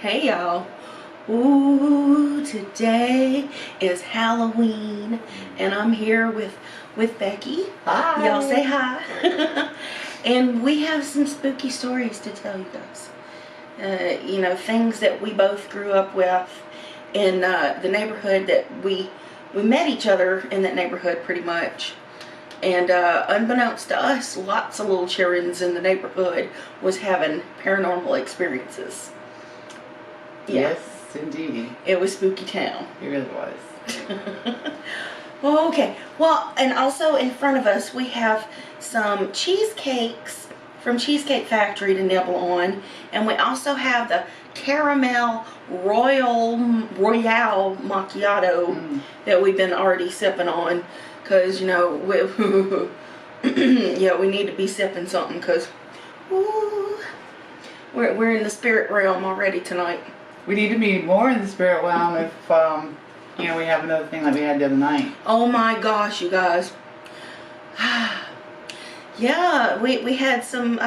Hey y'all. Ooh, today is Halloween and I'm here with Becky. Hi. Y'all say hi. And we have some spooky stories to tell you guys. Things that we both grew up with in the neighborhood that we met each other in that neighborhood pretty much. And unbeknownst to us, lots of little childrens in the neighborhood was having paranormal experiences. Yeah. Yes, indeed. It was spooky town. It really was. Well, okay. Well, and also in front of us we have some cheesecakes from Cheesecake Factory to nibble on. And we also have the caramel royale macchiato that we've been already sipping on. Because, we need to be sipping something because we're in the spirit realm already tonight. We need to be more in the spirit realm if, we have another thing like we had the other night. Oh my gosh, you guys. Yeah, we had some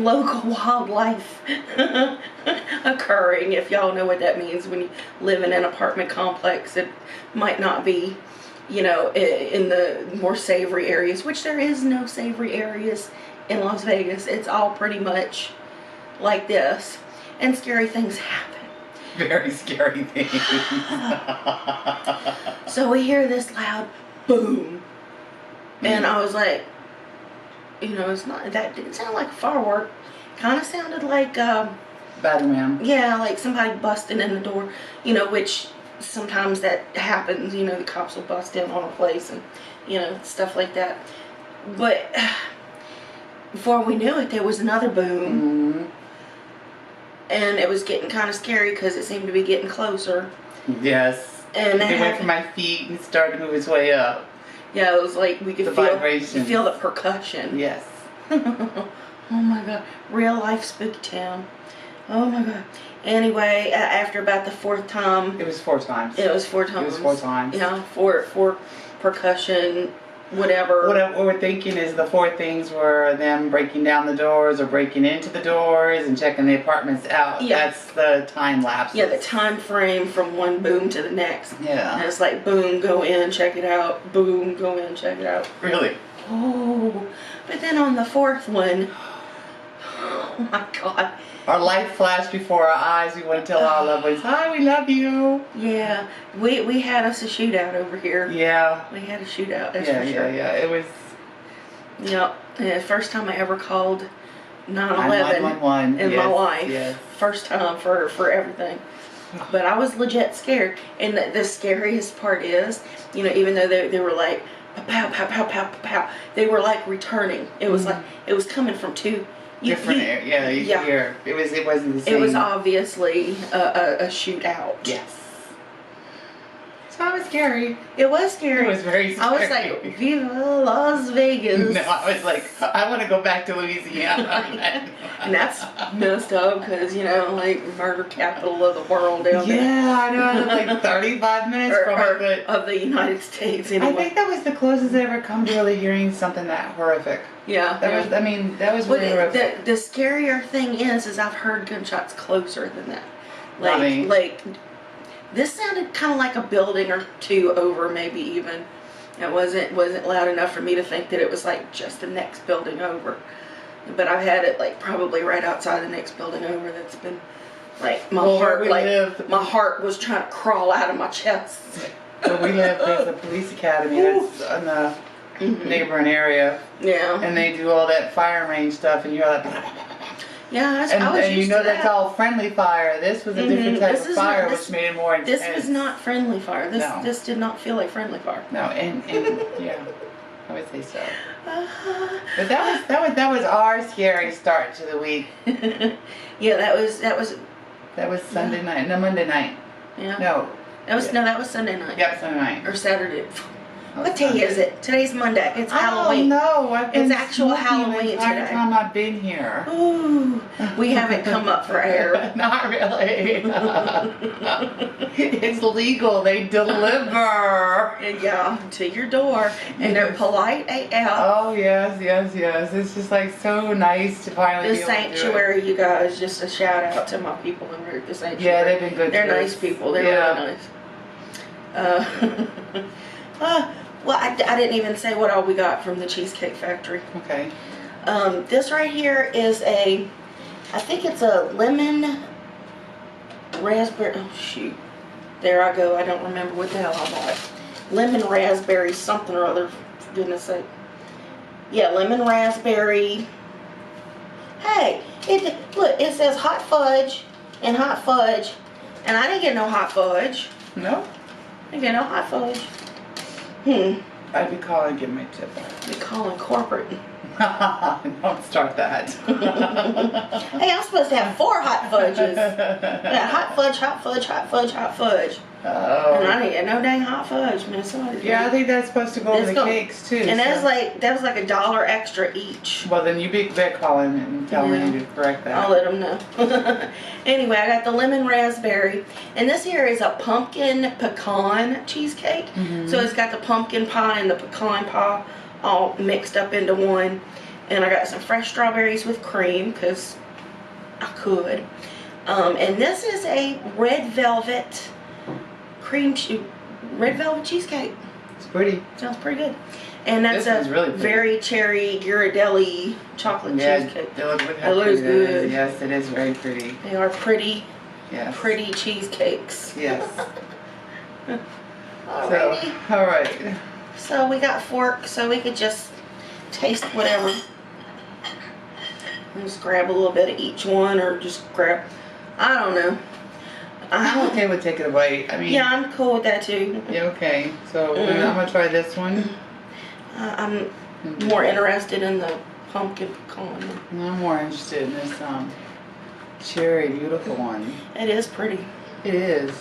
local wildlife occurring, if y'all know what that means. When you live in an apartment complex, it might not be, in the more savory areas, which there is no savory areas in Las Vegas. It's all pretty much like this. And scary things happen. Very scary things. So we hear this loud boom. And I was like, that didn't sound like a firework. Kind of sounded like, Battle ram. Yeah, like somebody busting in the door, which sometimes that happens, the cops will bust in on a place and, stuff like that. But before we knew it, there was another boom. Mm-hmm. And it was getting kind of scary because it seemed to be getting closer. Yes. And it went from my feet and started to move its way up. Yeah, it was like we could feel the percussion. Yes. Oh my god. Real life spooky town. Oh my god. Anyway, after about the fourth time. It was 4 times. It was 4 times. It was 4 times. Yeah, for percussion, whatever. What we're thinking is the 4 things were them breaking down the doors or breaking into the doors and checking the apartments out. Yeah. That's the time lapse. Yeah, the time frame from one boom to the next. Yeah. And it's like, boom, go in, check it out. Boom, go in, check it out. Really? Oh. But then on the 4th one, oh my god. Our life flashed before our eyes. We want to tell our loved ones, hi, we love you. Yeah. We had us a shootout over here. Yeah. We had a shootout, that's yeah, for sure. Yeah. It was... Yep. The first time I ever called 911 in my life. Yes. First time for everything. But I was legit scared. And the scariest part is, even though they were like, pow, pow, pow, pow, pow, they were like returning. It was like, it was coming from 2 different areas. Yeah, hear. It wasn't the same. It was obviously a shootout. Yes. So it was scary. It was scary. It was very scary. I was like, Viva Las Vegas. No, I was like, I want to go back to Louisiana. And that's messed up because, murder capital of the world down there. Yeah, I know. I was like 35 minutes from it. Of the United States, anyway. I think that was the closest I ever come to really hearing something that horrific. Yeah. That was really horrific. The scarier thing is I've heard gunshots closer than that. Like, this sounded kind of like a building or 2 over, maybe even. It wasn't loud enough for me to think that it was like just the next building over. But I've had it like probably right outside the next building over. That's been like my heart was trying to crawl out of my chest. Where we live, there's a police academy that's in the neighboring area. Yeah. And they do all that fire range stuff, and you're like. Yeah, and that's all friendly fire. This was a different type of fire, which made it more intense. This was not friendly fire. This did not feel like friendly fire. No, and yeah, I would say so. But that was our scary start to the week. Yeah, that was Sunday night. No, Monday night. Yeah. That was Sunday night. Yep, Sunday night. Or Saturday. What day is it? Today's Monday. It's Halloween. No, I've been It's actual Halloween the entire today. time I've been here. Ooh, we haven't come up for air. Not really. It's legal. They deliver. Yeah, to your door, and they're polite AF. Oh yes, yes, yes. It's just like so nice to finally The be able to do it. sanctuary, you guys. Just a shout out to my people who are at the sanctuary. Yeah, they've been good. They're to nice us. people. They're really nice. Well, I didn't even say what all we got from the Cheesecake Factory. Okay. This right here is I think it's a lemon raspberry. Oh shoot, there I go. I don't remember what the hell I bought. Lemon raspberry something or other. For goodness sake. Yeah, lemon raspberry. Hey, look. It says hot fudge and hot fudge, and I didn't get no hot fudge. No. I didn't get no hot fudge. I'd be calling, give me a tip. Be calling corporate. Don't start that. Hey, I'm supposed to have 4 hot fudges. Yeah, hot fudge, hot fudge, hot fudge, hot fudge. Oh. And I didn't get no dang hot fudge, man. Yeah, I think that's supposed to go with the cakes too. And that was like $1 extra each. Well, then you be calling and tell me to correct that. I'll let them know. Anyway, I got the lemon raspberry, and this here is a pumpkin pecan cheesecake. So it's got the pumpkin pie and the pecan pie all mixed up into one. And I got some fresh strawberries with cream because I could. And this is a red velvet cheesecake. It's pretty. Sounds pretty good. And that's This one's really pretty. very cherry Ghirardelli chocolate cheesecake. It looks good. Yes, it is very pretty. They are pretty, Yes. pretty cheesecakes. Yes. Alrighty. So, all right. So we got fork, so we could just taste whatever. And just grab a little bit of each one, or just grab, I don't know. I'm okay with taking a bite. I mean, Yeah, I'm cool with that too. Yeah, okay. So I'm gonna try this one. I'm more interested in the pumpkin pecan. I'm more interested in this cherry beautiful one. It is pretty. It is.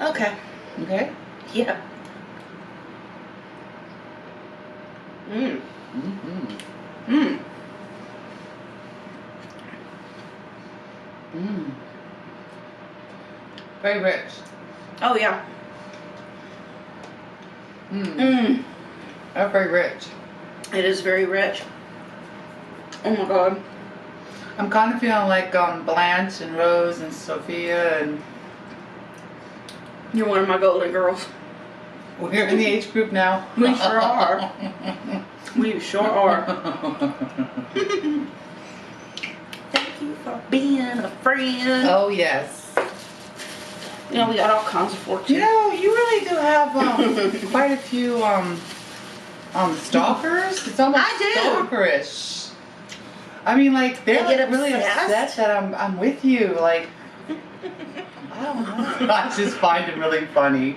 Okay. Okay. Yeah. Mmm. Mm-hmm. Mmm. Mm. Very rich. Oh yeah. Mmm. That's very rich. It is very rich. Oh my god. I'm kind of feeling like Blanche and Rose and Sophia, and You're one of my golden girls. we're in the age group now. We sure are. We sure are. Thank you for being a friend. Oh yes. You know, we got all kinds of forks. You know, you really do have quite a few stalkers. It's almost I do. stalkerish. I mean, like they're They get like, really obsessed. upset that I'm with you. Like, I don't know. I just find it really funny.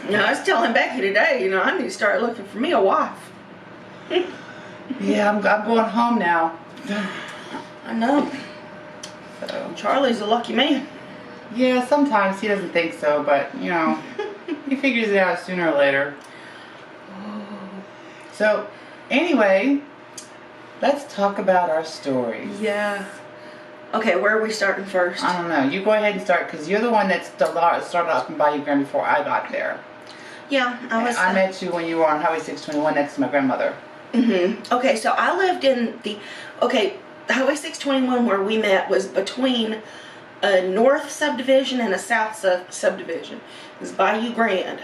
You know, I was telling Becky today, you know, I need to start looking for me a wife. Yeah, I'm going home now. I know. So. Charlie's a lucky man. Yeah, sometimes he doesn't think so, but you know, he figures it out sooner or later. So, anyway, let's talk about our stories. Yeah. Okay, where are we starting first? I don't know. You go ahead and start because you're the one that started off in Bayou Grand before I got there. Yeah, I met you when you were on Highway 621 next to my grandmother. Okay, so I lived in Highway 621 where we met was between a north subdivision and a south subdivision. It was Bayou Grand.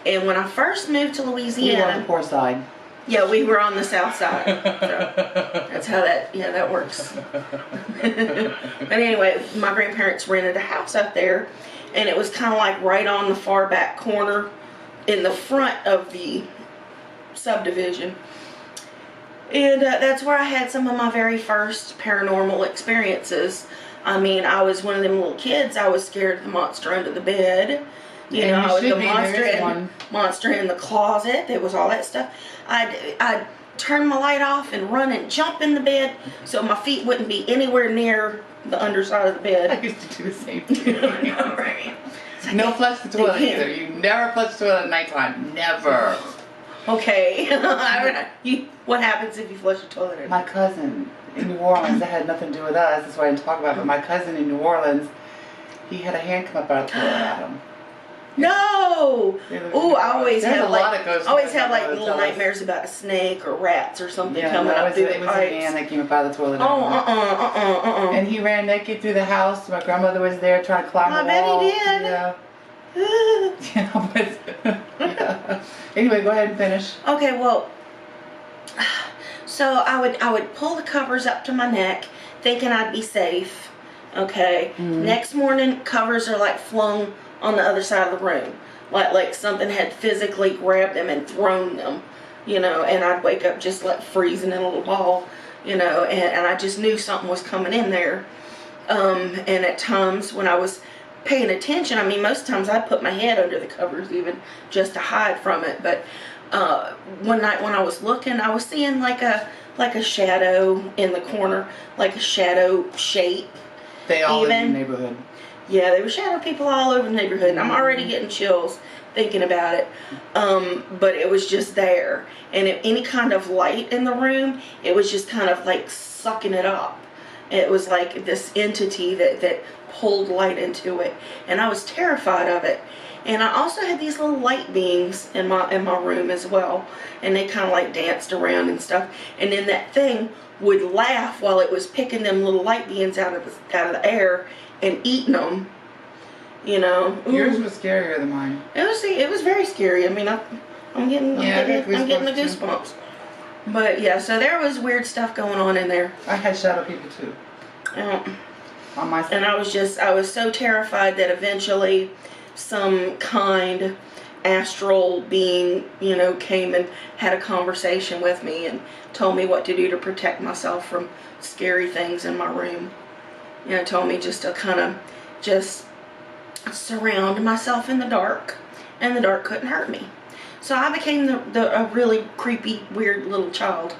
And when I first moved to Louisiana... We were on the poor side. Yeah, we were on the south side. So that's how that works. But anyway, my grandparents rented a house out there, and it was kind of like right on the far back corner in the front of the subdivision. And that's where I had some of my very first paranormal experiences. I mean, I was one of them little kids. I was scared of the monster under the bed. You know, I was the monster in the closet. There was all that stuff. I'd turn my light off and run and jump in the bed so my feet wouldn't be anywhere near the underside of the bed. I used to do the same thing. Right. No flush the toilet either. You never flush the toilet at nighttime. Never. Okay. What happens if you flush the toilet at My night? cousin in New Orleans, that had nothing to do with us. That's why I didn't talk about it. But my cousin in New Orleans, he had a hand come up out of the toilet at him. No! Ooh, I always have like little us. nightmares about a snake or rats or something Yeah, coming no, up through it the was a pipes. man that came up out of the toilet. Oh, And he ran naked through the house. My grandmother was there trying to climb the wall. I bet he did. Yeah. Yeah, but yeah. Anyway, go ahead and finish. Okay, well, so I would pull the covers up to my neck, thinking I'd be safe. Okay. Next morning, covers are like flung on the other side of the room, like something had physically grabbed them and thrown them, you know. And I'd wake up just like freezing in a little ball, you know, and I just knew something was coming in there. And at times when I was paying attention, I mean, most times I'd put my head under the covers even just to hide from it. But one night when I was looking, I was seeing like a shadow in the corner, like a shadow shape. They all live in the neighborhood. Yeah, there were shadow people all over the neighborhood, and I'm already getting chills thinking about it. But it was just there, and any kind of light in the room, it was just kind of like sucking it up. It was like this entity that pulled light into it, and I was terrified of it. And I also had these little light beings in my room as well, and they kind of like danced around and stuff. And then that thing would laugh while it was picking them little light beings out of the air and eating them. You know. Yours was scarier than mine. It was very scary. I mean, I'm getting the goosebumps. But yeah, so there was weird stuff going on in there. I had shadow people too. On my side. And I was so terrified that eventually some kind astral being, you know, came and had a conversation with me and told me what to do to protect myself from scary things in my room. You know, told me just to kind of just surround myself in the dark, and the dark couldn't hurt me. So I became a really creepy, weird little child.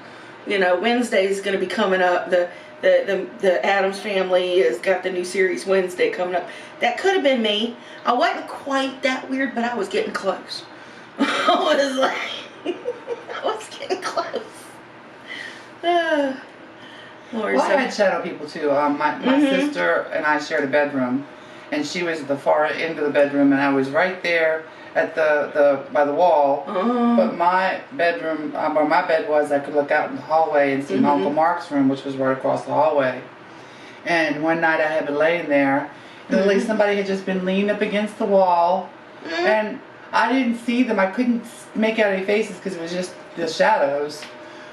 You know, Wednesday's going to be coming up. The Addams Family has got the new series Wednesday coming up. That could have been me. I wasn't quite that weird, but I was getting close. I was getting close. Lord, well, I had shadow people too. My sister and I shared a bedroom, and she was at the far end of the bedroom, and I was right there at by the wall. But my bedroom, where my bed was, I could look out in the hallway and see my Uncle Mark's room, which was right across the hallway. And one night I had been laying there, and like somebody had just been leaning up against the wall, and I didn't see them. I couldn't make out any faces because it was just the shadows.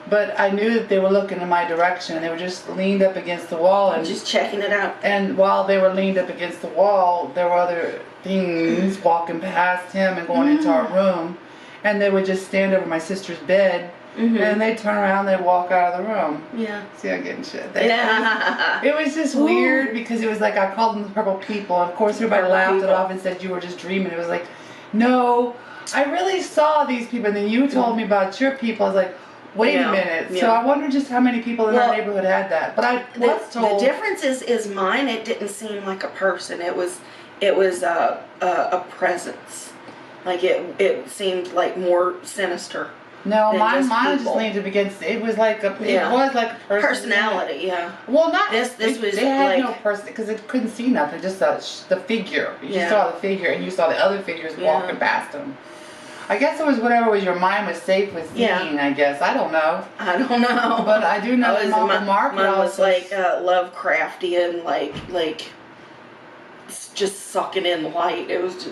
But I knew that they were looking in my direction. They were just leaned up against the wall and just checking it out. And while they were leaned up against the wall, there were other things walking past him and going into our room. And they would just stand over my sister's bed, and they'd turn around, and they'd walk out of the room. Yeah. See, I'm getting shit. It was just weird because it was like I called them the purple people. And of course, everybody laughed it off and said you were just dreaming. It was like, no, I really saw these people. And then you told me about your people. I was like, wait a minute. Yeah. So I wonder just how many people in our neighborhood had that. But I was told the difference is mine. It didn't seem like a person. It was a presence. Like it seemed like more sinister. No, mine just leaned up against. It was like a personality. Yeah. Well, not this was. They had no person because it couldn't see nothing. Just the figure. You just saw the figure, and you saw the other figures walking past them. I guess it was whatever was your mind was safe with seeing. I guess I don't know. But I do know that Mark was like Lovecraftian, like just sucking in light. It was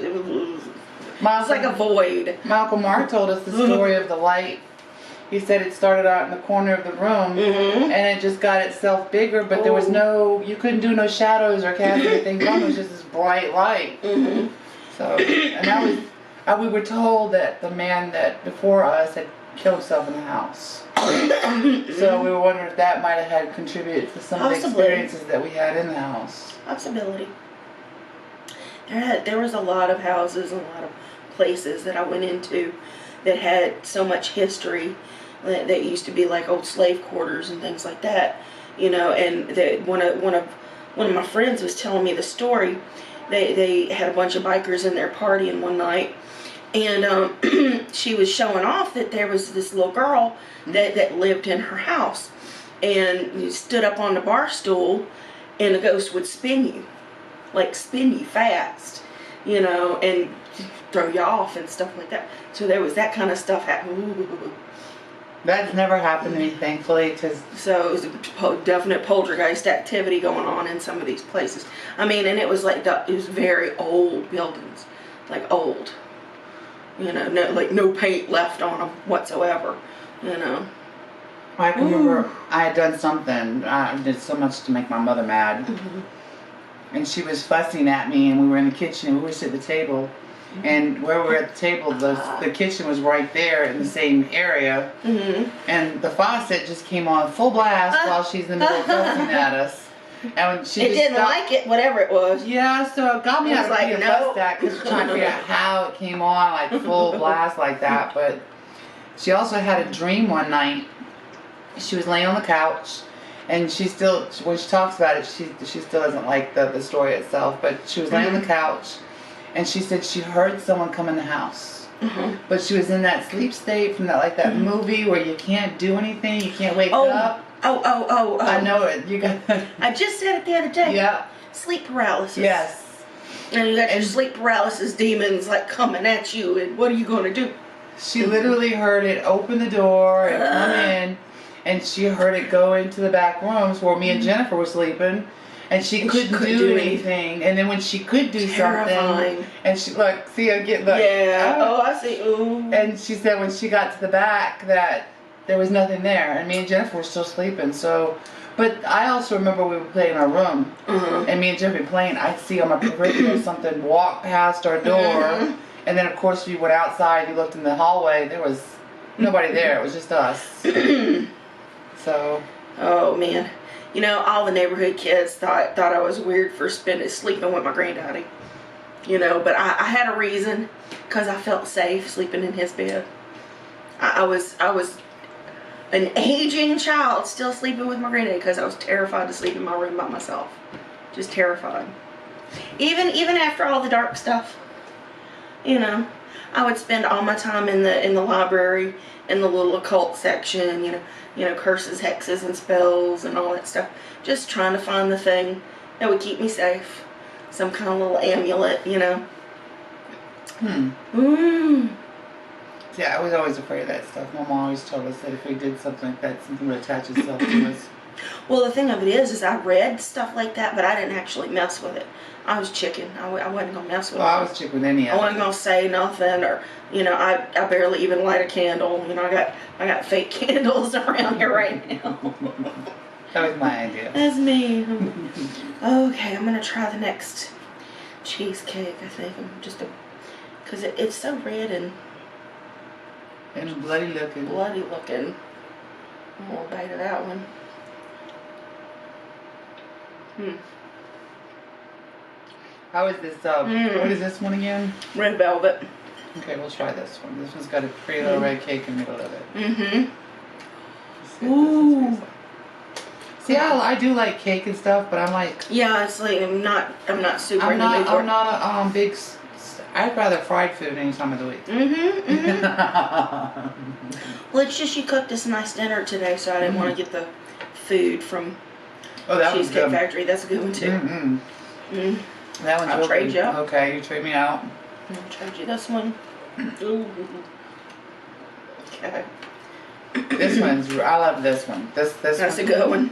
like a void. My Uncle Mark told us the story of the light. He said it started out in the corner of the room, and it just got itself bigger, but there was you couldn't do no shadows or cast anything from it. It was just this bright light. So, and that was. We were told that the man that before us had killed himself in the house. So we were wondering if that might have had contributed to some of the experiences that we had in the house. Possibility. There was a lot of houses and a lot of places that I went into that had so much history that used to be like old slave quarters and things like that. You know, and one of one of my friends was telling me the story. They had a bunch of bikers in their partying one night, and she was showing off that there was this little girl that lived in her house, and you stood up on the bar stool, and the ghost would spin you, like spin you fast, you know, and throw you off and stuff like that. So there was that kind of stuff happening. That's never happened to me, thankfully. So it was a definite poltergeist activity going on in some of these places. I mean, and it was like it was very old buildings, like old. You know, no paint left on them whatsoever. You know. I can remember I had done something. I did so much to make my mother mad, and she was fussing at me. And we were in the kitchen. And we were sitting at the table. And where we were at the table, the kitchen was right there in the same area. And the faucet just came on full blast while she's in the middle of fussing at us. And when she it didn't stopped, like it, whatever it was. Yeah, so it got me out of like, being no. fussed at because we're trying to figure out how it came on like full blast like that. But she also had a dream one night. She was laying on the couch. And she still, when she talks about it, she still doesn't like the story itself. But she was laying on the couch. And she said she heard someone come in the house, but she was in that sleep state from that movie where you can't do anything, you can't wake up. Oh! I know it. You got. I just said it the other day. Yeah. Sleep paralysis. Yes. And you got your sleep paralysis demons like coming at you, and what are you going to do? She literally heard it open the door and come in, and she heard it go into the back rooms where me and Jennifer were sleeping. And she couldn't do anything. And then when she could do something, and she Yeah. Oh, I see. Ooh. And she said when she got to the back that there was nothing there, and me and Jennifer were still sleeping. So, but I also remember we were playing in our room, and me and Jennifer were playing. I'd see on my peripheral something walk past our door, and then of course we went outside. You looked in the hallway. There was nobody there. It was just us. So. Oh man. You know, all the neighborhood kids thought I was weird for sleeping with my granddaddy. You know, but I had a reason, because I felt safe sleeping in his bed. I was an aging child still sleeping with my granddaddy because I was terrified to sleep in my room by myself. Just terrified. Even after all the dark stuff, you know, I would spend all my time in the library, in the little occult section, you know, curses, hexes, and spells, and all that stuff. Just trying to find the thing that would keep me safe. Some kind of little amulet, you know. Yeah, I was always afraid of that stuff. My mom always told us that if we did something like that, something would attach itself to us. Well, the thing of it is I read stuff like that, but I didn't actually mess with it. I was chicken. I wasn't going to mess with it. Well, I was chicken with any of it. I wasn't going to say nothing, or, you know, I barely even light a candle. You know, I got fake candles around here right now. That was my idea. That's me. Okay, I'm going to try the next cheesecake, I think. Because it's so red and bloody looking. Bloody looking. I'm going to bite of that one. How is this, what is this one again? Red velvet. Okay, we'll try this one. This one's got a pretty little red cake in the middle of it. Ooh. See, I do like cake and stuff, but I'm like... Yeah, it's like, I'm not super I'm into it. I'm not a big... I'd rather fried food any time of the week. Well, it's just you cooked this nice dinner today, so I didn't want to get the food from Cheesecake Factory. That's a good one, too. That one's I'll trade you. Okay, you trade me out. I'll trade you this one. Ooh. Okay. This one's... I love this one. That's a good one.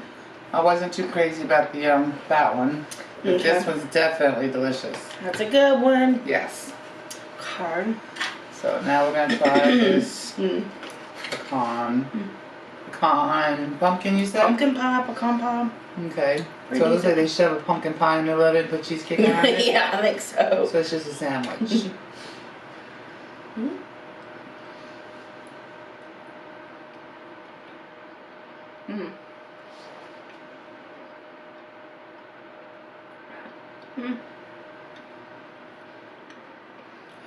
I wasn't too crazy about the that one. But this one's definitely delicious. That's a good one. Yes. Card. So now we're gonna try this pecan pumpkin. You said pumpkin pie, pecan pie. Okay. So it looks like they shove a pumpkin pie in the middle of it and put cheesecake around it. Yeah, I think so. So it's just a sandwich.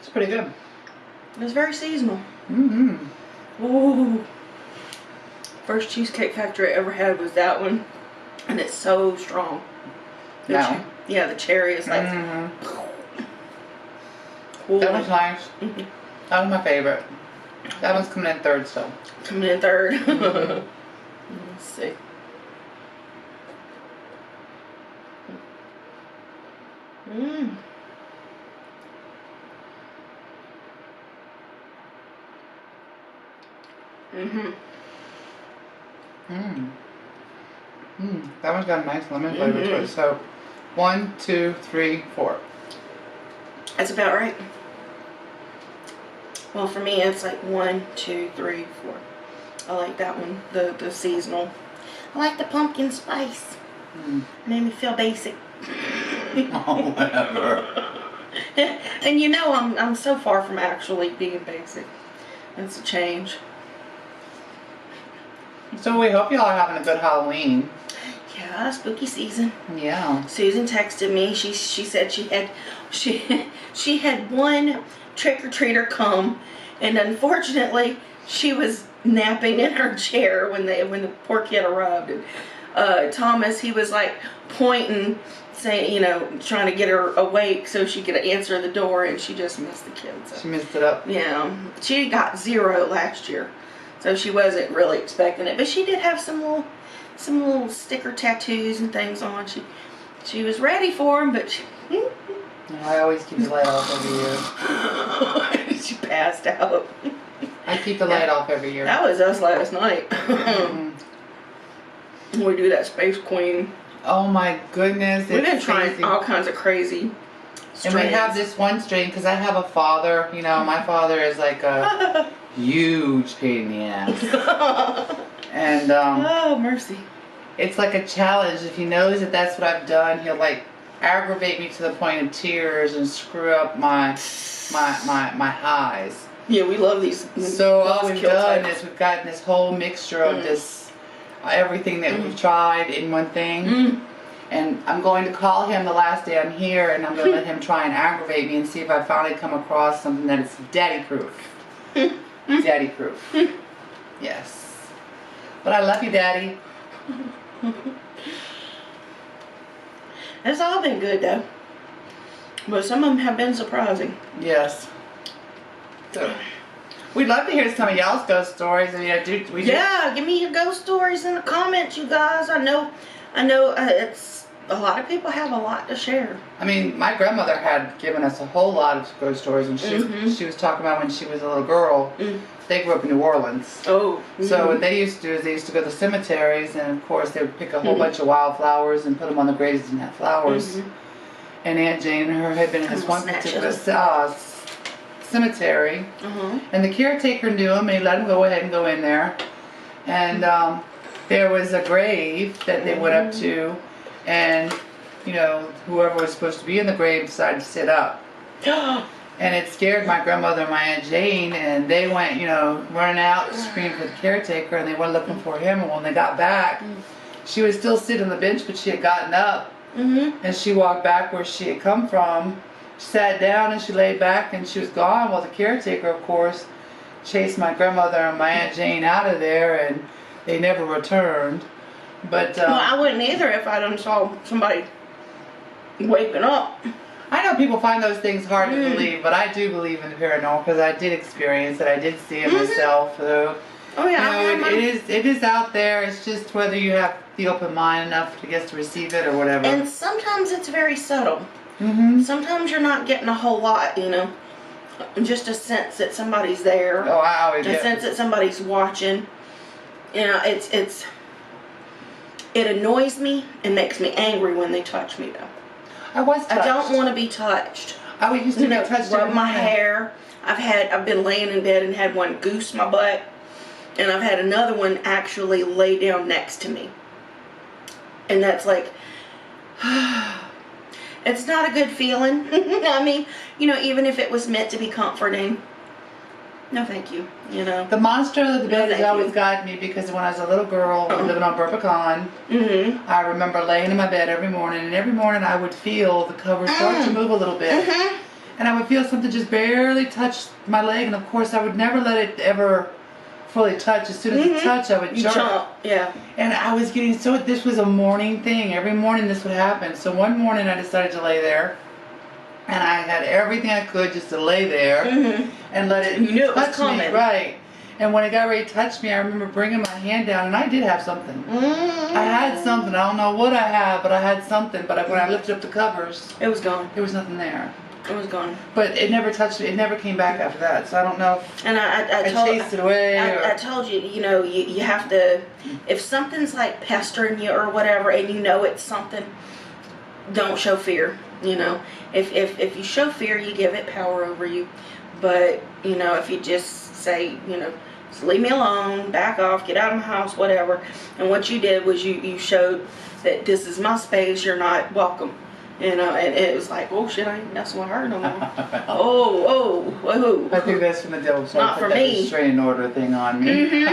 It's pretty good. It's very seasonal. Ooh. First Cheesecake Factory I ever had was that one. And it's so strong. No. Yeah, the cherry is like. Cool. That was nice. That was my favorite. That one's coming in third still. Coming in third. Let's see. Mmm. That one's got a nice lemon flavor to it. So, 1, 2, 3, 4. That's about right. Well, for me, it's like 1, 2, 3, 4. I like that one, the seasonal. I like the pumpkin spice. Made me feel basic. Oh, whatever. And you know, I'm so far from actually being basic. That's a change. So we hope y'all are having a good Halloween. Yeah, spooky season. Yeah. Susan texted me. She said she had one trick-or-treater come, and unfortunately she was napping in her chair when the poor kid arrived. And Thomas, he was like pointing, saying, you know, trying to get her awake so she could answer the door, and she just missed the kid. So. She missed it up. Yeah, she got 0 last year, so she wasn't really expecting it. But she did have some little sticker tattoos and things on. She was ready for them, but I always keep the light off every year. she passed out. I keep the light off every year. That was us last night. We do that Space Queen. Oh my goodness. We've been trying all kinds of crazy strains. And we have this one strain, because I have a father, you know, my father is like a huge pain in the ass. And, oh, mercy. It's like a challenge. If he knows that that's what I've done, he'll like aggravate me to the point of tears and screw up my highs. Yeah, we love these. So all we've done is we've gotten this whole mixture of this, everything that we've tried in one thing. And I'm going to call him the last day I'm here, and I'm going to let him try and aggravate me and see if I finally come across something that is daddy proof. Daddy proof. Yes. But I love you, Daddy. It's all been good though, but some of them have been surprising. Yes. So, we'd love to hear some of y'all's ghost stories. I mean, give me your ghost stories in the comments, you guys. I know. It's a lot of people have a lot to share. I mean, my grandmother had given us a whole lot of ghost stories, and she was talking about when she was a little girl. They grew up in New Orleans. Oh. So what they used to do is they used to go to cemeteries, and of course they would pick a whole bunch of wildflowers and put them on the graves that didn't have flowers. And Aunt Jane and her had been in this one particular cemetery, and the caretaker knew him, and he let him go ahead and go in there. And there was a grave that they went up to, and you know, whoever was supposed to be in the grave decided to sit up. And it scared my grandmother and my Aunt Jane, and they went, you know, running out, screaming for the caretaker, and they went looking for him. And when they got back, she was still sitting on the bench, but she had gotten up, and she walked back where she had come from. She sat down and she laid back, and she was gone. Well, the caretaker, of course, chased my grandmother and my Aunt Jane out of there, and they never returned. But well, I wouldn't either if I done saw somebody waking up. I know people find those things hard to believe, but I do believe in the paranormal because I did experience it. I did see it myself. So, oh yeah, you know, it is out there. It's just whether you have the open mind enough to get to receive it or whatever. And sometimes it's very subtle. Sometimes you're not getting a whole lot, you know. Just a sense that somebody's there. Oh, I always get a sense that somebody's watching. You know, it annoys me and makes me angry when they touch me though. I was touched. I don't want to be touched. I used to get touched. Rub my hair. I've been laying in bed and had one goose my butt, and I've had another one actually lay down next to me. And that's like, it's not a good feeling. I mean, you know, even if it was meant to be comforting. No, thank you. You know. The monster of the bed has always gotten me because when I was a little girl living on Burpecan, I remember laying in my bed every morning, and every morning I would feel the covers start to move a little bit. And I would feel something just barely touch my leg, and of course I would never let it ever fully touch. As soon as you touch, I would You jerk. jump, yeah. And I was getting so, this was a morning thing. Every morning this would happen. So one morning I decided to lay there. And I had everything I could just to lay there and let it You knew it was touch me. coming. Right. And when it got ready to touch me, I remember bringing my hand down, and I did have something. I had something. I don't know what I had, but I had something. But when I lifted up the covers, it was gone. there was nothing there. It was gone. But it never touched me. It never came back after that. So I don't know if And I chased it away. I told you, you know, you have to, if something's like pestering you or whatever, and you know it's something, don't show fear. You know, if you show fear, you give it power over you. But you know, if you just say, you know, just leave me alone, back off, get out of my house, whatever. And what you did was you showed that this is my space. You're not welcome. You know, and it was like, oh shit, I ain't messing with her no more. oh. I think that's from the devil. So Not I for put that me. restraining order thing on me.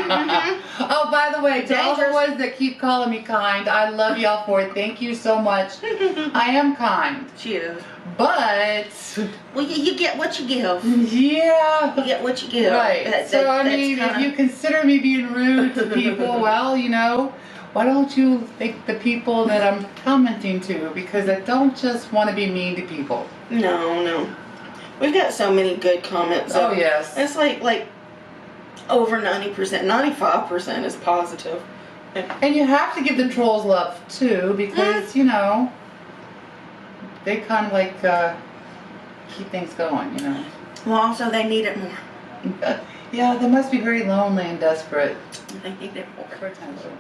Oh, by the way, to all the ones that keep calling me kind, I love y'all for it. Thank you so much. I am kind. She is. But Well, you get what you give. yeah. You get what you give. Right. So I mean, if you consider me being rude to people, well, you know, why don't you think the people that I'm commenting to? Because I don't just want to be mean to people. No. We've got so many good comments. Oh yes. It's like over 90%, 95% is positive. And you have to give the trolls love too, because you know, they kind of like keep things going, you know. Well, also they need it more. Yeah, they must be very lonely and desperate. They need it more. For attention.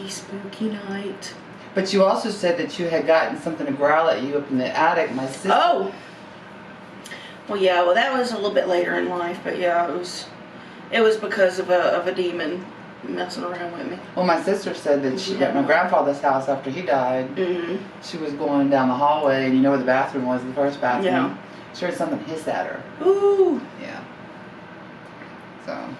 Spooky night. But you also said that you had gotten something to growl at you up in the attic, my sister. Oh. Well, yeah. Well, that was a little bit later in life, but yeah, it was because of a demon messing around with me. Well, my sister said that she at my grandfather's house after he died. She was going down the hallway, and you know where the bathroom was, the first bathroom. Yeah. She heard something hiss at her. Ooh. Yeah. So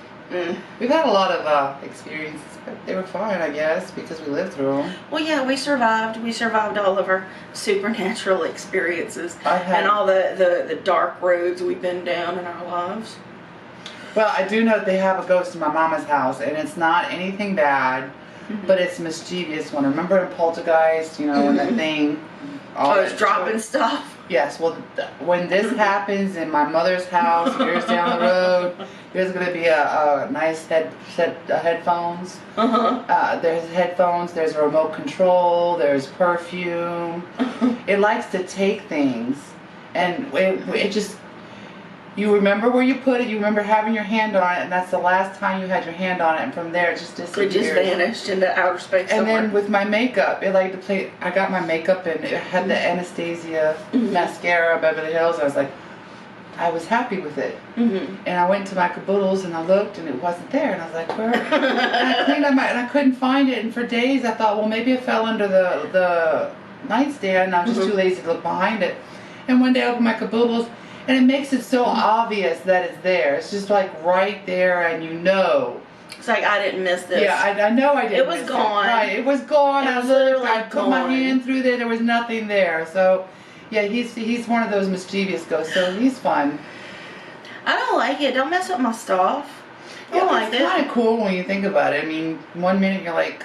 we've had a lot of experiences, but they were fine, I guess, because we lived through them. Well, yeah, we survived. We survived all of our supernatural experiences and all the dark roads we've been down in our lives. Well, I do know that they have a ghost in my mama's house, and it's not anything bad, but it's a mischievous one. Remember in Poltergeist, you know, when that thing... it's dropping stuff? Yes, well, when this happens in my mother's house, years down the road, there's going to be a nice set of headphones. There's headphones, there's a remote control, there's perfume. It likes to take things, and it just... You remember where you put it, you remember having your hand on it, and that's the last time you had your hand on it, and from there it just disappeared. It just vanished into outer space And somewhere. then with my makeup, it liked to play, I got my makeup and it had the Anastasia mascara, Beverly Hills. I was like, I was happy with it. And I went to my caboodles and I looked and it wasn't there, and I was like, where? And I cleaned up and I couldn't find it, and for days I thought, well, maybe it fell under the nightstand, and I was just too lazy to look behind it. And one day I opened my caboodles, and it makes it so obvious that it's there. It's just like right there, and you know. It's like, I didn't miss this. Yeah, I know I didn't. It was gone. Right, it was gone. It was literally I put my hand through there. There was nothing there. So, yeah, he's one of those mischievous ghosts. So he's fun. I don't like it. Don't mess up my stuff. I don't like It's it. kind of cool when you think about it. I mean, one minute you're like,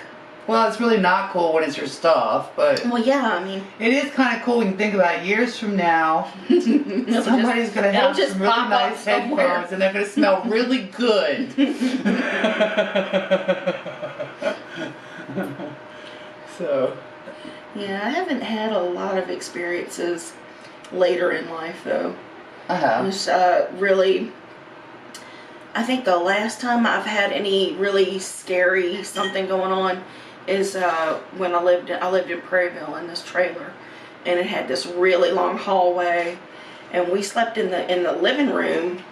well, it's really not cool when it's your stuff, but Well, yeah, I mean, it is kind of cool when you think about it. Years from now, somebody's going to have some really nice headphones, and they're going to smell really good. So, yeah, I haven't had a lot of experiences later in life, though. I have. It was really, I think the last time I've had any really scary something going on is when I lived in Prairieville in this trailer, and it had this really long hallway, and we slept in the living room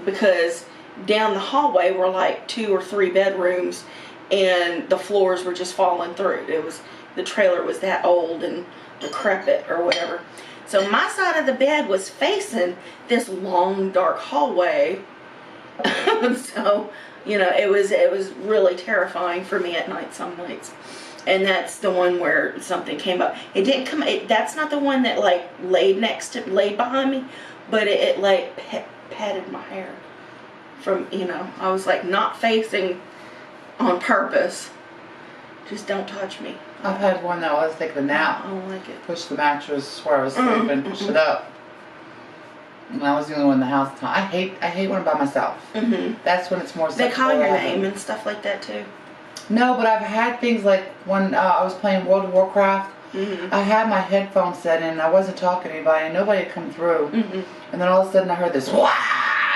because down the hallway were like 2 or 3 bedrooms, and the floors were just falling through. The trailer was that old and decrepit or whatever. So my side of the bed was facing this long dark hallway. So, you know, it was really terrifying for me at night some nights. And that's the one where something came up. It didn't come, that's not the one that like laid behind me, but it like patted my hair. from, you know, I was like not facing on purpose. Just don't touch me. I've had one that was take the nap. I don't like it. Push the mattress where I was sleeping, push it up. And I was the only one in the house. I hate when I'm by myself. That's when it's more. They call your name and stuff like that too. No, but I've had things like when I was playing World of Warcraft. I had my headphones set in and I wasn't talking to anybody and nobody had come through. And then all of a sudden I heard this wah,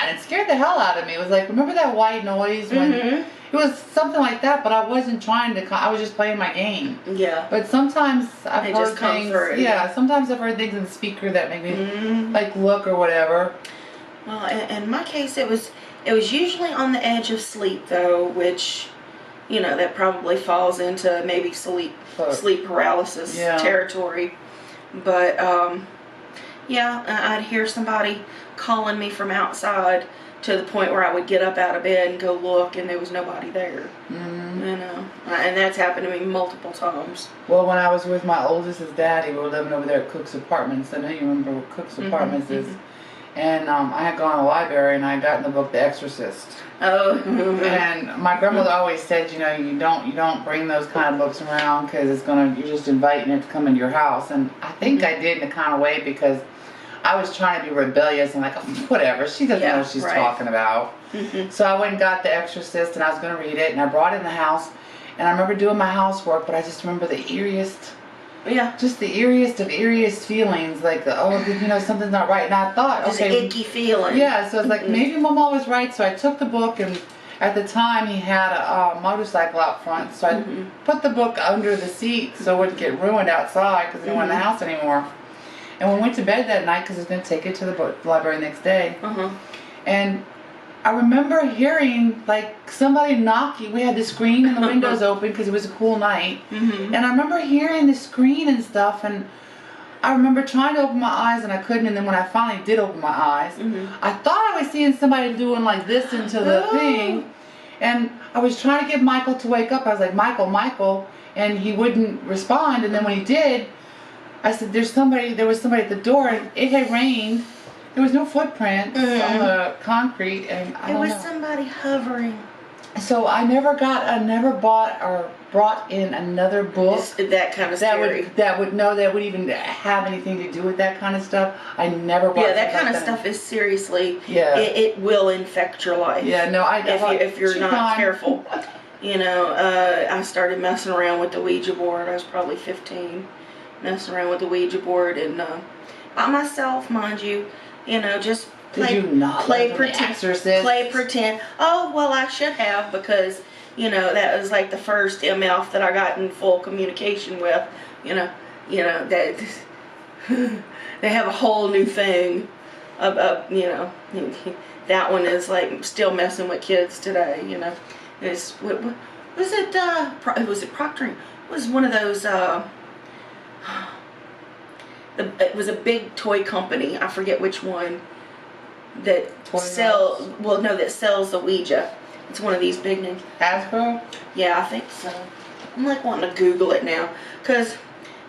and it scared the hell out of me. It was like, remember that white noise when it was something like that, but I wasn't trying to, I was just playing my game. Yeah. But sometimes I've They heard just come things, through. yeah, sometimes I've heard things in the speaker that make me like look or whatever. Well, in my case it was usually on the edge of sleep though, which, you know, that probably falls into maybe sleep paralysis territory. But yeah, I'd hear somebody calling me from outside to the point where I would get up out of bed and go look, and there was nobody there. You know, and that's happened to me multiple times. Well, when I was with my oldest's daddy, we were living over there at Cook's Apartments. I know you remember what Cook's Apartments is. And I had gone to the library and I had gotten the book The Exorcist. Oh. And my grandmother always said, you know, you don't bring those kind of books around because you're just inviting it to come into your house. And I think I did in a kind of way because I was trying to be rebellious and like, oh, whatever, she doesn't know what she's talking about. So I went and got The Exorcist and I was going to read it and I brought it in the house. And I remember doing my housework, but I just remember the eeriest. Yeah, just the eeriest of eeriest feelings, like, oh, you know, something's not right. And I thought, just okay, an icky feeling. Yeah, so it's like maybe Mama was right. So I took the book, and at the time he had a motorcycle out front, so I put the book under the seat so it wouldn't get ruined outside because we didn't want in the house anymore. And we went to bed that night because I was going to take it to the library the next day. And I remember hearing like somebody knocking. We had the screen and the windows open because it was a cool night. And I remember hearing the screen and stuff, and I remember trying to open my eyes and I couldn't. And then when I finally did open my eyes, I thought I was seeing somebody doing like this into the thing. And I was trying to get Michael to wake up. I was like, Michael, Michael, and he wouldn't respond. And then when he did, I said, there was somebody at the door, and it had rained. There was no footprints on the concrete, and I don't know. It was somebody hovering. So I never bought or brought in another book that kind of scary. that would even have anything to do with that kind of stuff. I never bought. Yeah, that kind of stuff is seriously. Yeah. It will infect your life. Yeah, no, if you're not careful. You know, I started messing around with the Ouija board. I was probably 15, messing around with the Ouija board and by myself, mind you. You know, just play pretend. Oh, well, I should have, because, you know, that was like the first MF that I got in full communication with. You know that they have a whole new thing of you know, that one is like still messing with kids today. You know, it's what was it? Was it Procter? It was one of those. It was a big toy company. I forget which one that sells the Ouija. It's one of these big names. Hasbro? Yeah, I think so. I'm like wanting to Google it now, cause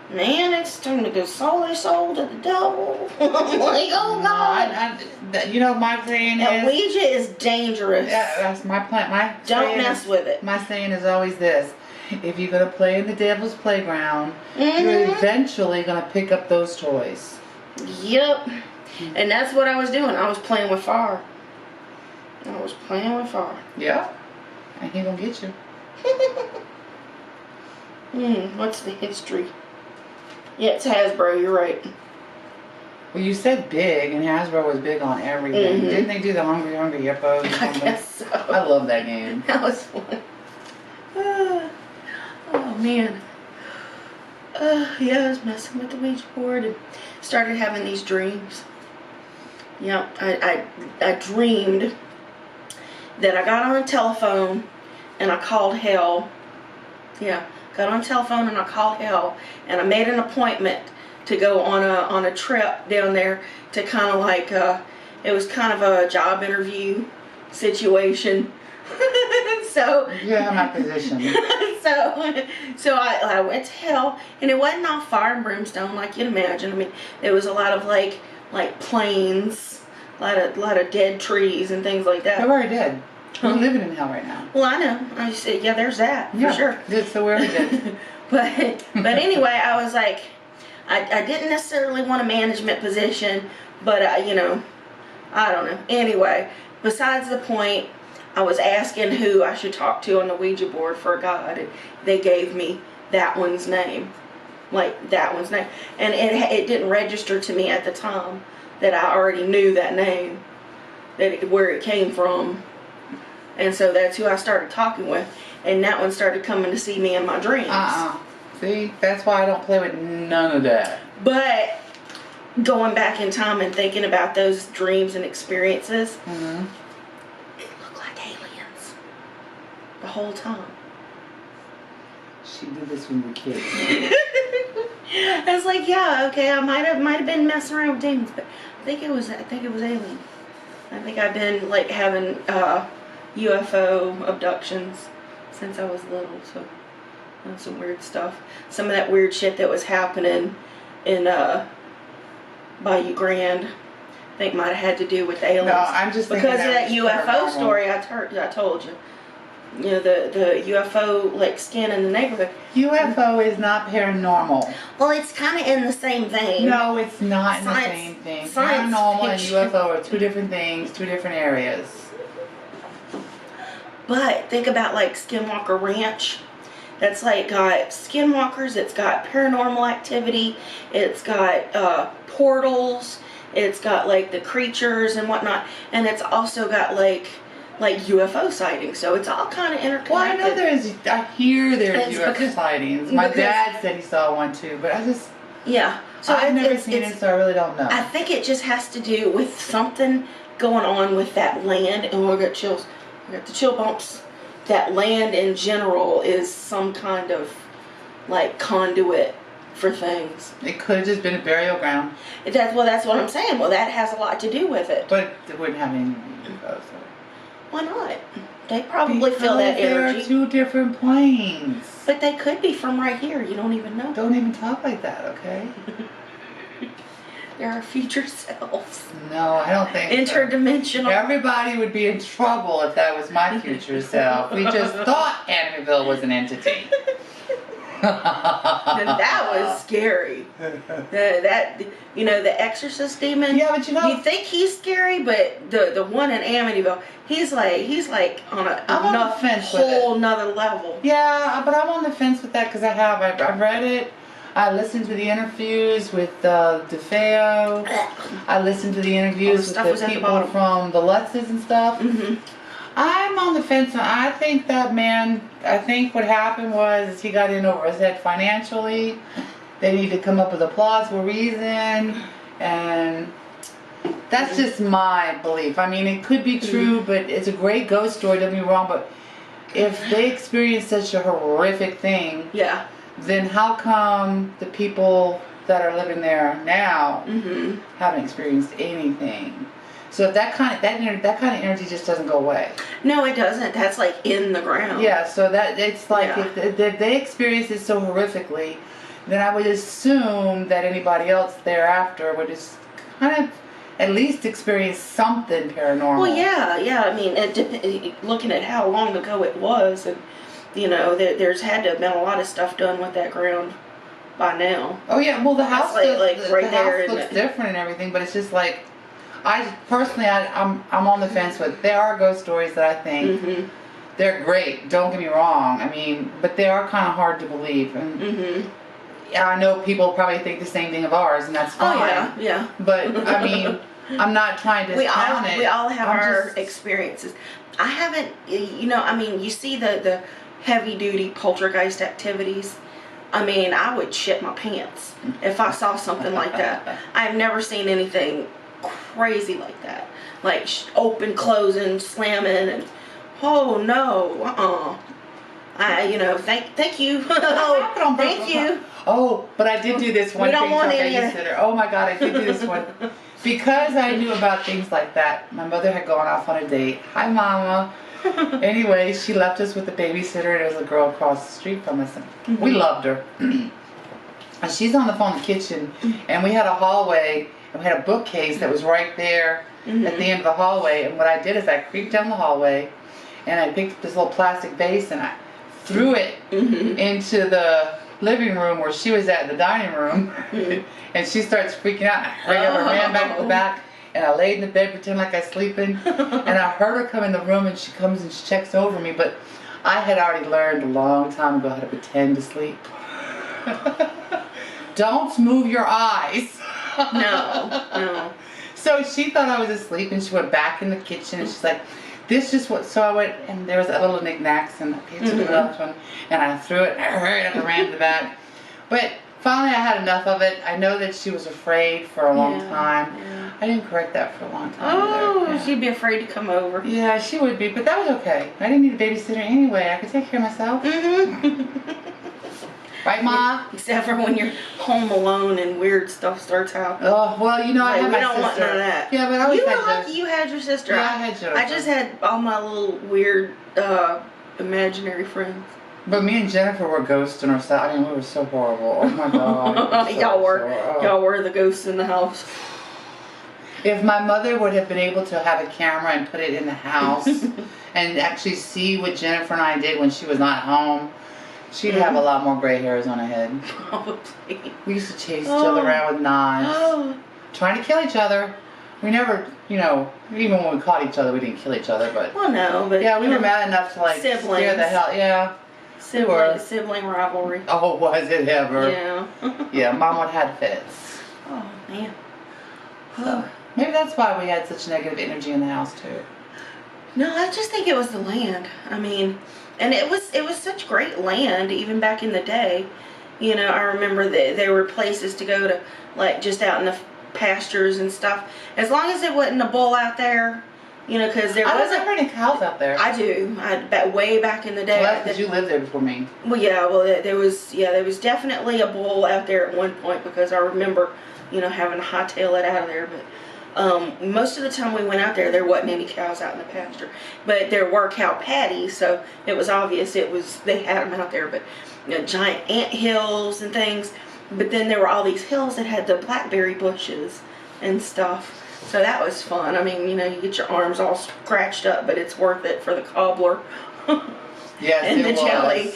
man, it's starting to go sold to the devil. I'm like, oh God. You know, my saying is Ouija is dangerous. Yeah, that's my plan. Don't mess with it. My saying is always this. If you're going to play in the devil's playground, you're eventually going to pick up those toys. Yep. And that's what I was doing. I was playing with fire. Yeah. And he going to get you. What's the history? Yeah, it's Hasbro. You're right. Well, you said big, and Hasbro was big on everything. Didn't they do the Hungry Hippos? I guess so. I love that game. That was fun. Oh man. Yeah, I was messing with the Ouija board and started having these dreams. Yeah, I dreamed that I got on a telephone and I called hell. Yeah, got on a telephone and I called hell, and I made an appointment to go on a trip down there to kind of like it was kind of a job interview situation. So yeah, my position. So I went to hell, and it wasn't all fire and brimstone like you'd imagine. I mean, there was a lot of like planes, lot of dead trees and things like that. They're already dead. We're living in hell right now. Well, I know. I just said, yeah, there's that for sure. So we're already dead. but anyway, I was like, I didn't necessarily want a management position, but you know, I don't know. Anyway, besides the point, I was asking who I should talk to on the Ouija board for God, and they gave me that one's name. Like, that one's name. And it didn't register to me at the time that I already knew that name, where it came from. And so that's who I started talking with. And that one started coming to see me in my dreams. See, that's why I don't play with none of that. But going back in time and thinking about those dreams and experiences, it looked like aliens the whole time. She did this when we were kids. I was like, yeah, okay, I might have been messing around with demons, but I think it was alien. I think I've been like having UFO abductions since I was little, so some weird stuff. Some of that weird shit that was happening in Bayou Grande, I think might have had to do with aliens. No, I'm just because of that UFO story I told you. You know, the UFO like skin in the neighborhood. UFO is not paranormal. Well, it's kind of in the same vein. No, it's not in the same thing. Paranormal and UFO are two different things, two different areas. But think about like Skinwalker Ranch. That's like got skinwalkers, it's got paranormal activity, it's got portals, it's got like the creatures and whatnot, and it's also got like UFO sightings, so it's all kind of interconnected. Well, I know I hear there's UFO sightings. My dad said he saw one too, but yeah. So I've never seen it, so I really don't know. I think it just has to do with something going on with that land, and I got chills. I got the chill bumps. That land in general is some kind of like conduit for things. It could have just been a burial ground. That's what I'm saying. Well, that has a lot to do with it. But it wouldn't have any UFOs. So. Why not? They probably feel that energy. There are two different planes. But they could be from right here. You don't even know. Don't even talk like that, okay? There are future selves. No, I don't think interdimensional. So. Everybody would be in trouble if that was my future self. We just thought Amityville was an entity. And that was scary. That you know, the Exorcist demon. Yeah, but you think he's scary, but the one in Amityville, he's like on a whole nother level. Yeah, but I'm on the fence with that because I've read it. I listened to the interviews with DeFeo. I listened to the interviews with the people from the Lutzes and stuff. I'm on the fence. I think that man, what happened was he got in over his head financially. They need to come up with a plausible reason. And that's just my belief. I mean, it could be true, but it's a great ghost story, don't get me wrong. But if they experienced such a horrific thing, then how come the people that are living there now haven't experienced anything? So if that kind of energy just doesn't go away. No, it doesn't. That's like in the ground. Yeah, so that it's like if they experience it so horrifically, then I would assume that anybody else thereafter would just kind of at least experience something paranormal. Well, yeah. I mean, looking at how long ago it was, and you know, there's had to have been a lot of stuff done with that ground by now. Oh yeah, well the house house looks different and everything, but it's just like, I'm on the fence with. There are ghost stories that I think they're great. Don't get me wrong. I mean, but they are kind of hard to believe. And I know people probably think the same thing of ours, and that's fine. Oh yeah. But I mean, I'm not trying to discount it. We all have our experiences. I haven't. You know, I mean, you see the heavy-duty poltergeist activities. I mean, I would shit my pants if I saw something like that. I've never seen anything crazy like that. Like open, closing, slamming, and oh no, you know, thank you. Oh, thank you. Oh, but I did do this one we don't thing want for babysitter. Oh my God, I did do this one. Because I knew about things like that, my mother had gone off on a date. Hi, Mama. Anyway, she left us with the babysitter, and it was a girl across the street from us. And we loved her. And she's on the phone in the kitchen, and we had a hallway, and we had a bookcase that was right there at the end of the hallway. And what I did is I creeped down the hallway, and I picked up this little plastic vase, and I threw it into the living room where she was at in the dining room. And she starts freaking out. And I hurried up and ran back to the back. And I laid in the bed, pretend like I was sleeping. And I heard her come in the room, and she comes and she checks over me. But I had already learned a long time ago how to pretend to sleep. Don't move your eyes. No. So she thought I was asleep, and she went back in the kitchen, and she's like, this is what, so I went, and there was a little knickknacks, and I picked up another one, and I threw it, and I hurried up and ran to the back. But finally I had enough of it. I know that she was afraid for a long time. Yeah. I didn't correct that for a long time. Oh, either. Yeah. She'd be afraid to come over. Yeah, she would be, but that was okay. I didn't need a babysitter anyway. I could take care of myself. Right, Ma? Except for when you're home alone and weird stuff starts happening. Oh, well, you know, I had my sister. We don't want none of that. Yeah, but I always you had were lucky you had your sister. Yeah, I had Jennifer. I just had all my little weird imaginary friends. But me and Jennifer were ghosts in ourselves. I mean, we were so horrible. Oh my God. Y'all were the ghosts in the house. If my mother would have been able to have a camera and put it in the house and actually see what Jennifer and I did when she was not home, she'd have a lot more gray hairs on her head. Probably. We used to chase each other around with knives, trying to kill each other. We never, you know, even when we caught each other, we didn't kill each other, but... Well, no, but... Yeah, we were mad enough to, like, scare the hell... Yeah. Sibling rivalry. Oh, was it ever? Yeah. Yeah, Mom would have had fits. Oh, man. So, maybe that's why we had such negative energy in the house, too. No, I just think it was the land. I mean... And it was such great land, even back in the day. You know, I remember that there were places to go to, like, just out in the pastures and stuff. As long as there wasn't a bull out there, you know, because there wasn't... I don't remember any cows out there. I do. Way back in the day. Well, that's because you lived there before me. Well, yeah, there was definitely a bull out there at one point, because I remember, you know, having to hightail it out of there, but... most of the time we went out there wasn't any cows out in the pasture, but there were cow patties, so it was obvious they had them out there. But you know, giant ant hills and things, but then there were all these hills that had the blackberry bushes and stuff, so that was fun. I mean, you know, you get your arms all scratched up, but it's worth it for the cobbler. Yes, and it the jelly.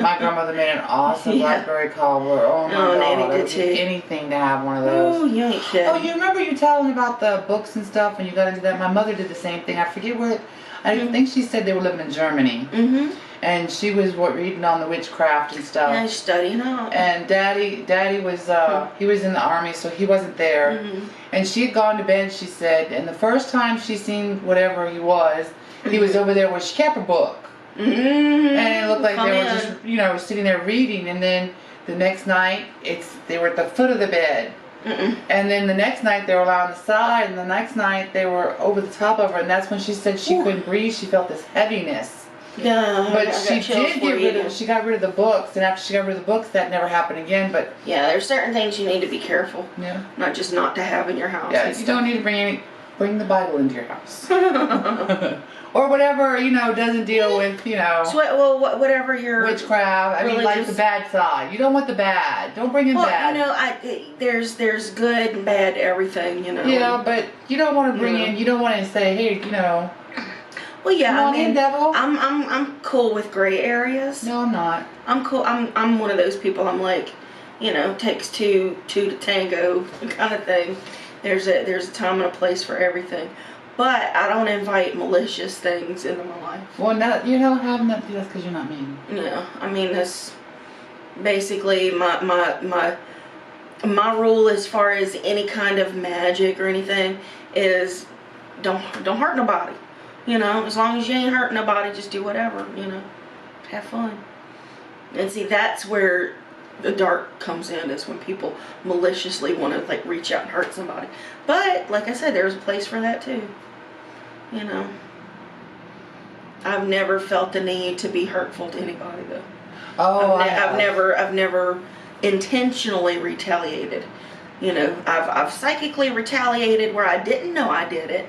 My grandmother made an awesome blackberry cobbler. Oh my God! Nanny did too. Anything to have one of those. Oh, you ain't kidding. Oh, you remember you telling me about the books and stuff when you got into that? My mother did the same thing. I forget where. I think she said they were living in Germany. And she was reading on the witchcraft and stuff. Yeah, studying out. And Daddy was he was in the army, so he wasn't there. And she had gone to bed, she said, and the first time she seen whatever he was over there where she kept a book. And it looked like they were just, you know, sitting there reading. And then the next night, they were at the foot of the bed. And then the next night they were on the side, and the next night they were over the top of her. And that's when she said she couldn't breathe. She felt this heaviness. Yeah, but she did get rid of. She got rid of the books, and after she got rid of the books, that never happened again. But yeah, there's certain things you need to be careful. Yeah. Not just not to have in your house. Yeah, you don't need to bring the Bible into your house. Or whatever, you know, doesn't deal with, you know... Well, whatever your... Witchcraft. I mean, like the bad side. You don't want the bad. Don't bring in bad. Well, you know, there's good and bad to everything, you know. Yeah, but you don't want to bring in... You don't want to say, hey, you know... Well, yeah, I mean, devil. I'm cool with gray areas. No, I'm not. I'm cool. I'm one of those people. I'm like, you know, takes two to tango kind of thing. There's a time and a place for everything. But I don't invite malicious things into my life. Well, no, you don't have nothing. That's because you're not mean. Yeah, I mean, that's basically my rule as far as any kind of magic or anything is don't hurt nobody. You know, as long as you ain't hurting nobody, just do whatever. You know, have fun. And see, that's where the dark comes in, is when people maliciously want to like reach out and hurt somebody. But like I said, there's a place for that too. You know, I've never felt the need to be hurtful to anybody though. Oh, I've never intentionally retaliated. You know, I've psychically retaliated where I didn't know I did it.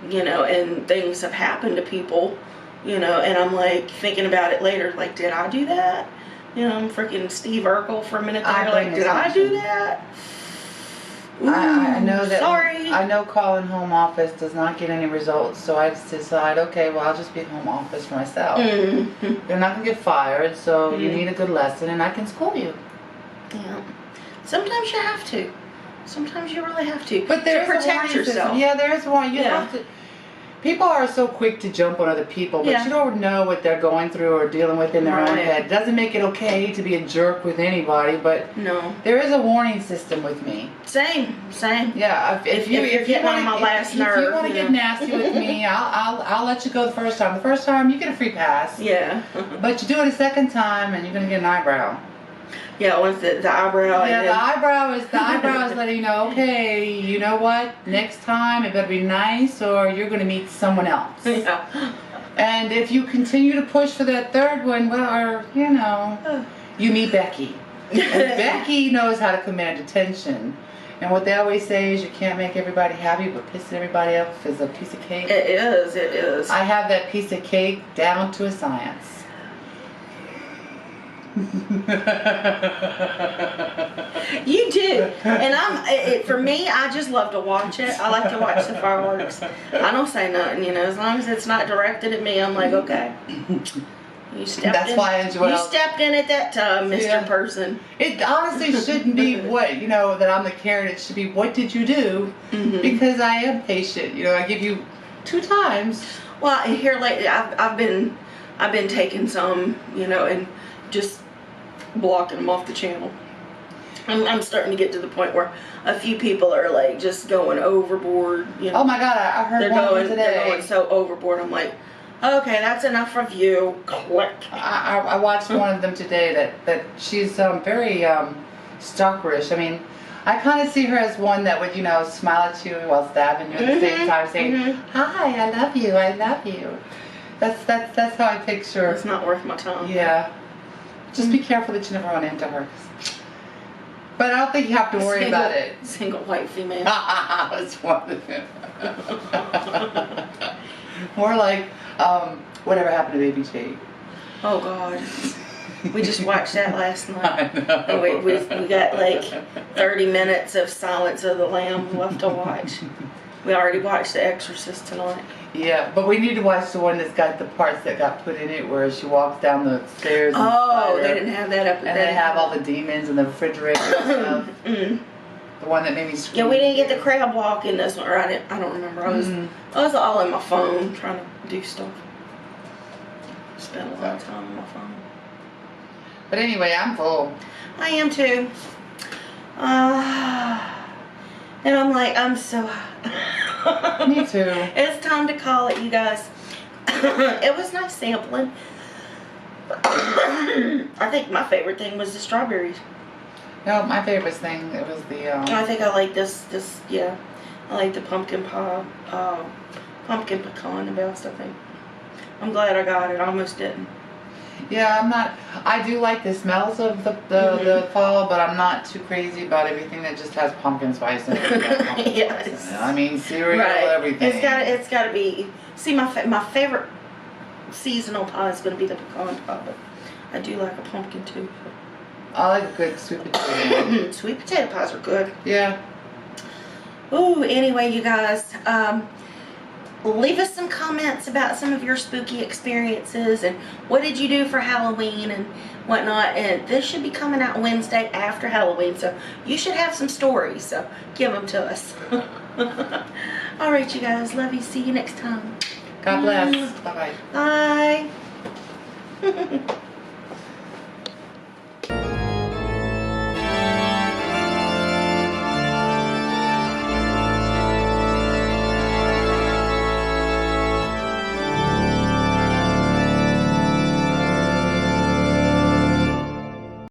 You know, and things have happened to people. You know, and I'm like thinking about it later, like, did I do that? You know, I'm freaking Steve Urkel for a minute there. Like, did I do that? I know that. Sorry. I know calling home office does not get any results, so I just decide, okay, well, I'll just be home office for myself. You're not gonna get fired, so you need a good lesson, and I can school you. Yeah. Sometimes you have to. Sometimes you really have to. But there's to protect yourself. Yeah, there's one. You have to. People are so quick to jump on other people, but you don't know what they're going through or dealing with in their own head. It doesn't make it okay to be a jerk with anybody, but there is a warning system with me. Same. Yeah, if you're getting on my last nerve, if you want to get nasty with me, I'll let you go the first time. The first time you get a free pass. Yeah. But you do it a second time, and you're gonna get an eyebrow. Yeah, once the eyebrow. Yeah, the eyebrow is letting you know, okay, you know what? Next time it better be nice, or you're gonna meet someone else. Yeah. And if you continue to push for that third one, well, you know, you meet Becky. And Becky knows how to command attention. And what they always say is you can't make everybody happy, but pissing everybody off is a piece of cake. It is. I have that piece of cake down to a science. You do, and for me, I just love to watch it. I like to watch the fireworks. I don't say nothing, you know, as long as it's not directed at me. I'm like, okay. You stepped in. Why I enjoy. You stepped in at that time, Mr. Person. It honestly shouldn't be that I'm the Karen. It should be what did you do? Because I am patient. You know, I give you 2 times. Well, here lately, I've been taking some, you know, and just blocking them off the channel. I'm starting to get to the point where a few people are like just going overboard. You know, oh my God, I heard one today. They're going so overboard. I'm like, okay, that's enough of you. Click. I watched one of them today that she's very stalkerish. I mean, I kind of see her as one that would, you know, smile at you while stabbing you at the same time, saying, "Hi, I love you, I love you." That's how I picture. It's not worth my time. Yeah. Just be careful that you never run into her. But I don't think you have to worry about it. Single white female. That's one. More like, whatever happened to Baby Jade? Oh God. We just watched that last night. I know. And we got like 30 minutes of Silence of the Lambs left to watch. We already watched The Exorcist tonight. Yeah, but we need to watch the one that's got the parts that got put in it where she walks down the stairs. Oh, they didn't have that up. And they have all the demons in the refrigerator and stuff. The one that made me scream. Yeah, we didn't get the crab walk in this one, or I don't remember. I was all in my phone trying to do stuff. Spent a lot of time on my phone. But anyway, I'm full. I am too. And I'm like, I'm so. Me too. It's time to call it, you guys. It was nice sampling. I think my favorite thing was the strawberries. No, my favorite thing, it was the... I think I like this, yeah. I like the pumpkin pie, pumpkin pecan the best, I think. I'm glad I got it. I almost didn't. Yeah, I do like the smells of the fall, but I'm not too crazy about everything that just has pumpkin spice in it. Yes. I mean, cereal, everything. It's gotta be, see, my favorite seasonal pie is gonna be the pecan pie, but I do like a pumpkin too. I like a good sweet potato. Sweet potato pies are good. Yeah. Ooh, anyway, you guys, leave us some comments about some of your spooky experiences and what did you do for Halloween and whatnot. And this should be coming out Wednesday after Halloween, so you should have some stories, so give them to us. Alright, you guys, love you. See you next time. God bless. Bye-bye. Bye.